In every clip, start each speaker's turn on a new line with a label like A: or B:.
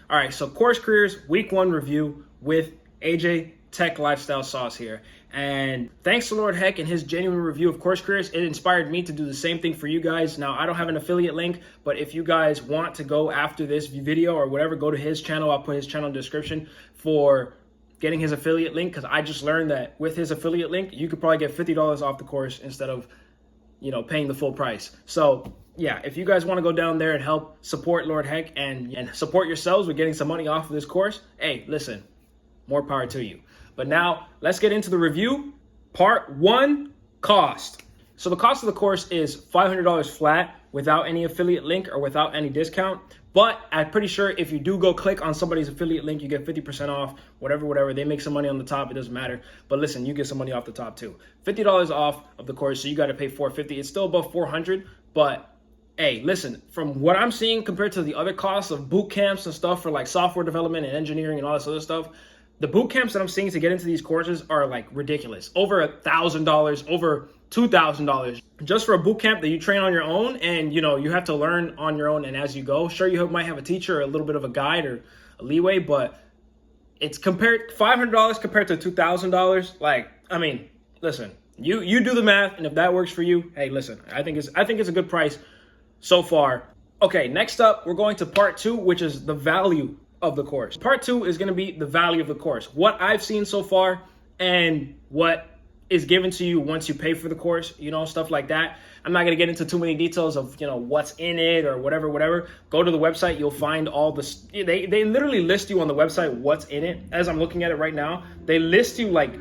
A: All right, so Course Careers Week 1 review with AJ Tech Lifestyle Sauce here. And thanks to Lord Heck and his genuine review of Course Careers, it inspired me to do the same thing for you guys. Now, I don't have an affiliate link, but if you guys want to go after this video or whatever, go to his channel. I'll put his channel in the description for getting his affiliate link, because I just learned that with his affiliate link, you could probably get $50 off the course instead of, paying the full price. So yeah, if you guys want to go down there and help support Lord Heck and support yourselves with getting some money off of this course, hey, listen, more power to you. But now let's get into the review. Part 1, cost. So the cost of the course is $500 flat without any affiliate link or without any discount. But I'm pretty sure if you do go click on somebody's affiliate link, you get 50% off, whatever. They make some money on the top, it doesn't matter. But listen, you get some money off the top too. $50 off of the course, so you got to pay $450. It's still above $400, but hey, listen, from what I'm seeing compared to the other costs of boot camps and stuff for like software development and engineering and all this other stuff, the boot camps that I'm seeing to get into these courses are like ridiculous. Over $1,000, over $2,000 just for a boot camp that you train on your own, and you have to learn on your own and as you go. Sure, you might have a teacher or a little bit of a guide or a leeway, but it's compared $500 compared to $2,000. Like, I mean, listen, you do the math, and if that works for you, hey, listen, I think it's a good price so far. Okay, next up, we're going to part 2, which is the value of the course. Part 2 is going to be the value of the course, what I've seen so far and what is given to you once you pay for the course, stuff like that. I'm not going to get into too many details of, what's in it or whatever. Go to the website. You'll find all this. They literally list you on the website what's in it. As I'm looking at it right now, they list you like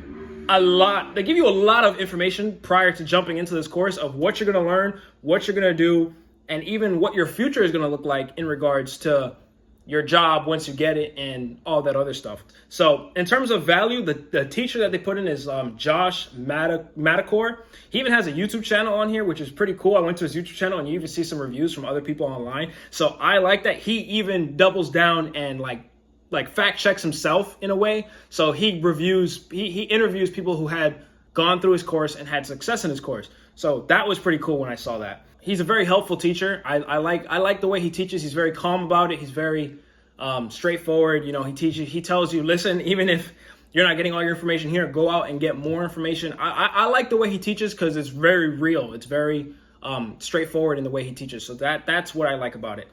A: a lot. They give you a lot of information prior to jumping into this course of what you're going to learn, what you're going to do, and even what your future is going to look like in regards to your job once you get it and all that other stuff. So in terms of value, the teacher that they put in is Josh Madakor. He even has a YouTube channel on here, which is pretty cool. I went to his YouTube channel and you even see some reviews from other people online. So I like that. He even doubles down and like fact checks himself in a way. So he interviews people who had gone through his course and had success in his course. So that was pretty cool when I saw that. He's a very helpful teacher. I like the way he teaches. He's very calm about it. He's very straightforward. He tells you, listen, even if you're not getting all your information here, go out and get more information. I like the way he teaches because it's very real. It's very straightforward in the way he teaches. So that's what I like about it.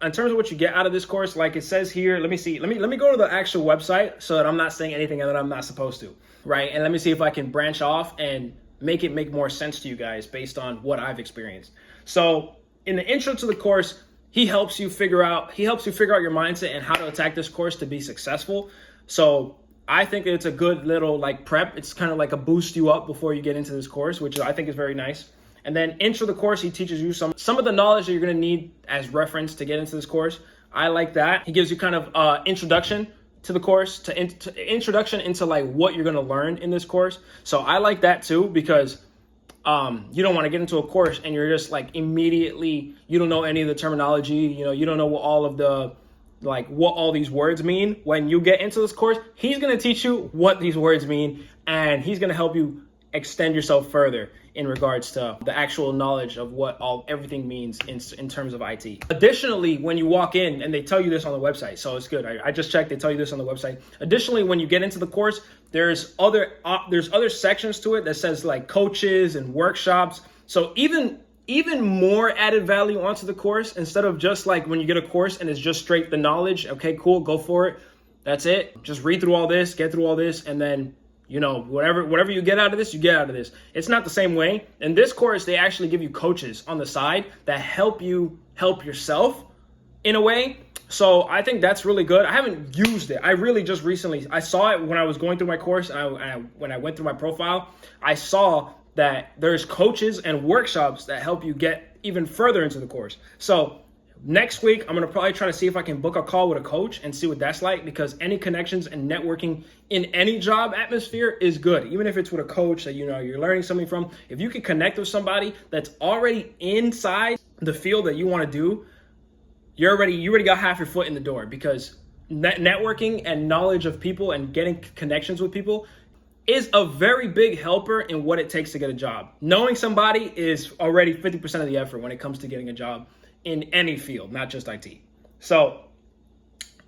A: In terms of what you get out of this course, like it says here, let me see. Let me go to the actual website so that I'm not saying anything that I'm not supposed to, right? And let me see if I can branch off and make more sense to you guys based on what I've experienced. So in the intro to the course, he helps you figure out your mindset and how to attack this course to be successful. So I think it's a good little like prep. It's kind of like a boost you up before you get into this course, which I think is very nice. And then intro the course, he teaches you some of the knowledge that you're going to need as reference to get into this course. I like that. He gives you kind of introduction to the course, to introduction into like what you're going to learn in this course. So I like that too, because you don't want to get into a course and you're just like immediately, you don't know any of the terminology, you don't know what all these words mean. When you get into this course, he's going to teach you what these words mean, and he's going to help you extend yourself further in regards to the actual knowledge of what everything means in terms of IT. Additionally, when you walk in, and they tell you this on the website, so it's good. I just checked, they tell you this on the website. Additionally, when you get into the course, there's other sections to it that says like coaches and workshops. So even more added value onto the course, instead of just like when you get a course and it's just straight the knowledge. Okay, cool, go for it. That's it. Just read through all this, get through all this, and then whatever you get out of this, you get out of this. It's not the same way. In this course, they actually give you coaches on the side that help you help yourself in a way. So I think that's really good. I haven't used it. I really just recently, I saw it when I was going through my course, and when I went through my profile, I saw that there's coaches and workshops that help you get even further into the course. So next week, I'm going to probably try to see if I can book a call with a coach and see what that's like, because any connections and networking in any job atmosphere is good. Even if it's with a coach that you're learning something from, if you can connect with somebody that's already inside the field that you want to do, you already got half your foot in the door, because networking and knowledge of people and getting connections with people is a very big helper in what it takes to get a job. Knowing somebody is already 50% of the effort when it comes to getting a job in any field, not just IT. So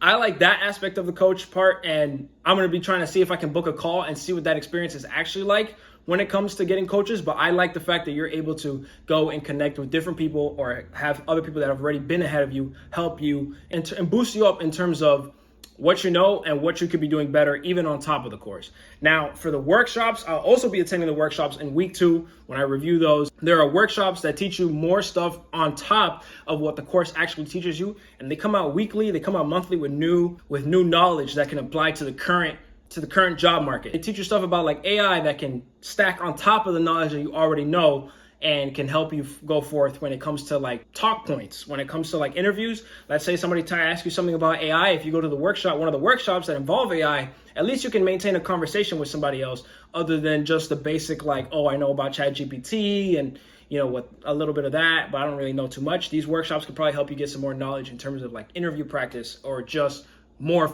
A: I like that aspect of the coach part, and I'm going to be trying to see if I can book a call and see what that experience is actually like when it comes to getting coaches. But I like the fact that you're able to go and connect with different people or have other people that have already been ahead of you help you and boost you up in terms of what you know and what you could be doing better, even on top of the course. Now, for the workshops, I'll also be attending the workshops in week 2 when I review those. There are workshops that teach you more stuff on top of what the course actually teaches you, and they come out weekly, they come out monthly with new knowledge that can apply to the current job market. They teach you stuff about like AI that can stack on top of the knowledge that you already know and can help you go forth when it comes to like talk points, when it comes to like interviews. Let's say somebody asks you something about AI. If you go to the workshop, one of the workshops that involve AI, at least you can maintain a conversation with somebody else other than just the basic like, oh, I know about ChatGPT and what a little bit of that, but I don't really know too much. These workshops could probably help you get some more knowledge in terms of like interview practice or just more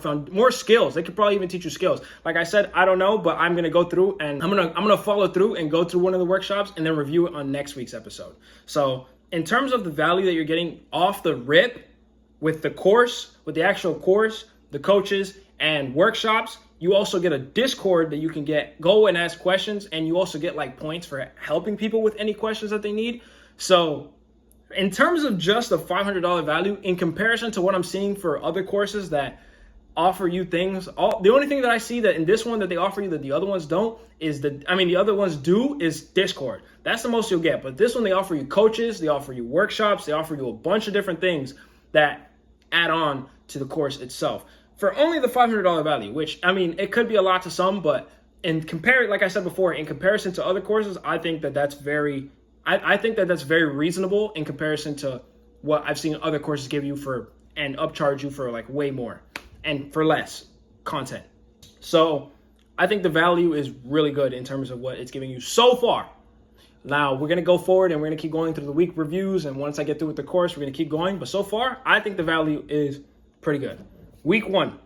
A: skills. They could probably even teach you skills. Like I said, I don't know, but I'm gonna go through and I'm gonna follow through and go through one of the workshops and then review it on next week's episode. So in terms of the value that you're getting off the rip with the course, with the actual course, the coaches and workshops, you also get a Discord that you can go and ask questions, and you also get like points for helping people with any questions that they need. So in terms of just the $500 value, in comparison to what I'm seeing for other courses that offer you things, the only thing that I see that in this one that they offer you that the other ones don't is the other ones do is Discord. That's the most you'll get. But this one, they offer you coaches, they offer you workshops, they offer you a bunch of different things that add on to the course itself for only the $500 value, which, it could be a lot to some, but like I said before, in comparison to other courses, I think that that's very reasonable in comparison to what I've seen other courses give you and upcharge you for like way more and for less content. So I think the value is really good in terms of what it's giving you so far. Now we're going to go forward and we're going to keep going through the week reviews. And once I get through with the course, we're going to keep going. But so far, I think the value is pretty good. Week 1.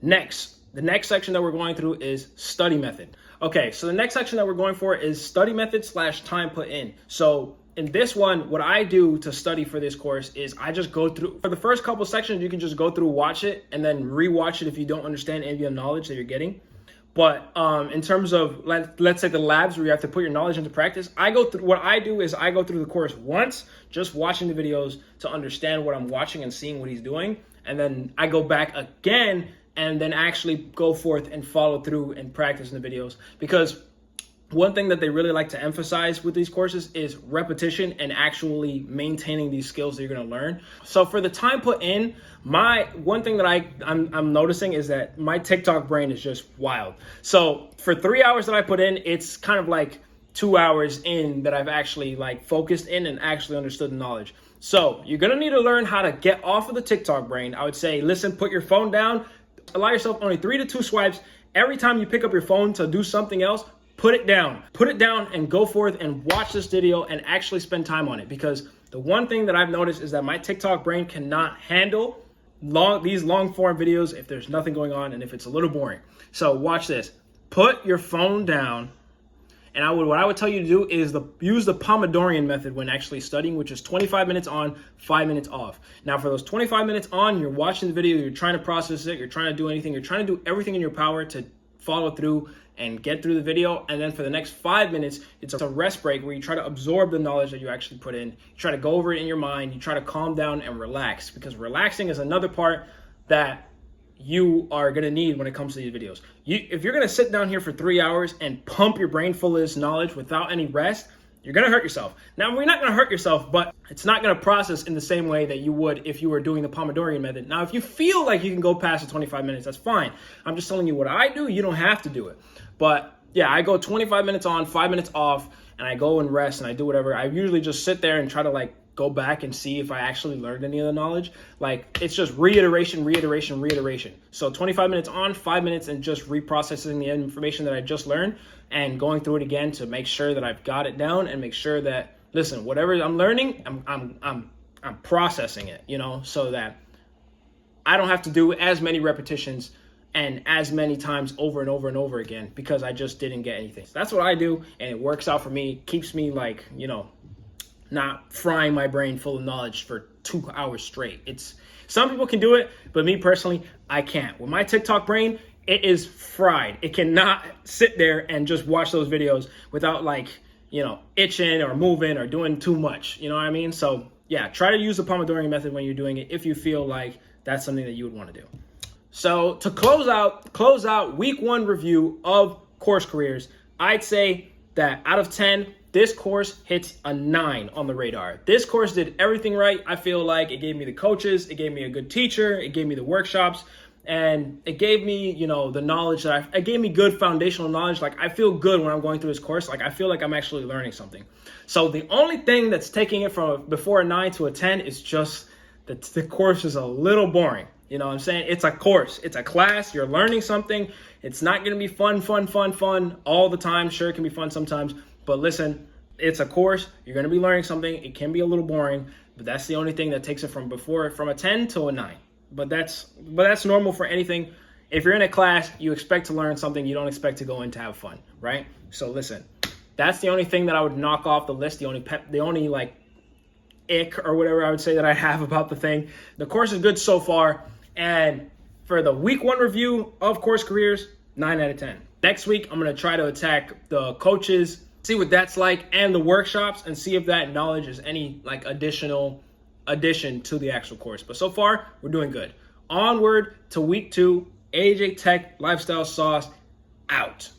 A: The next section that we're going through is study method. Okay, so the next section that we're going for is study method / time put in. So in this one, what I do to study for this course is I just go through, for the first couple sections, you can just go through, watch it, and then rewatch it if you don't understand any of the knowledge that you're getting. But in terms of, let's say the labs where you have to put your knowledge into practice, what I do is I go through the course once, just watching the videos to understand what I'm watching and seeing what he's doing. And then I go back again and then actually go forth and follow through and practice in the videos. Because one thing that they really like to emphasize with these courses is repetition and actually maintaining these skills that you're going to learn. So for the time put in, one thing that I'm noticing is that my TikTok brain is just wild. So for 3 hours that I put in, it's kind of like 2 hours in that I've actually like focused in and actually understood the knowledge. So you're going to need to learn how to get off of the TikTok brain. I would say, listen, put your phone down, allow yourself only 3 to 2 swipes. Every time you pick up your phone to do something else, put it down and go forth and watch this video and actually spend time on it. Because the one thing that I've noticed is that my TikTok brain cannot handle these long form videos if there's nothing going on and if it's a little boring. So watch this. Put your phone down. And what I would tell you to do is use the Pomodorian method when actually studying, which is 25 minutes on, 5 minutes off. Now, for those 25 minutes on, you're watching the video, you're trying to process it, you're trying to do anything, you're trying to do everything in your power to follow through and get through the video. And then for the next 5 minutes, it's a rest break where you try to absorb the knowledge that you actually put in. You try to go over it in your mind. You try to calm down and relax, because relaxing is another part that you are going to need when it comes to these videos. If you're going to sit down here for 3 hours and pump your brain full of this knowledge without any rest, you're going to hurt yourself. Now, we're not going to hurt yourself, but it's not going to process in the same way that you would if you were doing the Pomodorian method. Now, if you feel like you can go past the 25 minutes, that's fine. I'm just telling you what I do. You don't have to do it. But yeah, I go 25 minutes on, 5 minutes off, and I go and rest and I do whatever. I usually just sit there and try to go back and see if I actually learned any of the knowledge. It's just reiteration. So 25 minutes on, 5 minutes, and just reprocessing the information that I just learned and going through it again to make sure that I've got it down and make sure that, listen, whatever I'm learning, I'm processing it, so that I don't have to do as many repetitions and as many times over and over and over again because I just didn't get anything. So that's what I do, and it works out for me. Keeps me not frying my brain full of knowledge for 2 hours straight. Some people can do it, but me personally, I can't. With my TikTok brain, it is fried. It cannot sit there and just watch those videos without itching or moving or doing too much. You know what I mean? So yeah, try to use the Pomodoro method when you're doing it if you feel like that's something that you would want to do. So to close out week 1 review of Course Careers, I'd say that out of 10, this course hits a 9 on the radar. This course did everything right. I feel like it gave me the coaches, it gave me a good teacher, it gave me the workshops, and it gave me, the knowledge it gave me good foundational knowledge. Like, I feel good when I'm going through this course. Like, I feel like I'm actually learning something. So the only thing that's taking it from before a 9 to a 10 is just that the course is a little boring. You know what I'm saying? It's a course, it's a class, you're learning something. It's not going to be fun all the time. Sure, it can be fun sometimes, but listen, it's a course. You're going to be learning something. It can be a little boring, but that's the only thing that takes it from a 10 to a 9. But that's normal for anything. If you're in a class, you expect to learn something. You don't expect to go in to have fun, right? So listen, that's the only thing that I would knock off the list. The only like ick or whatever I would say that I have about the thing. The course is good so far. And for the week 1 review of Course Careers, 9 out of 10. Next week, I'm going to try to attack the coaches, see what that's like, and the workshops, and see if that knowledge is any additional addition to the actual course. But so far, we're doing good. Onward to week 2, AJ Tech Lifestyle Sauce out.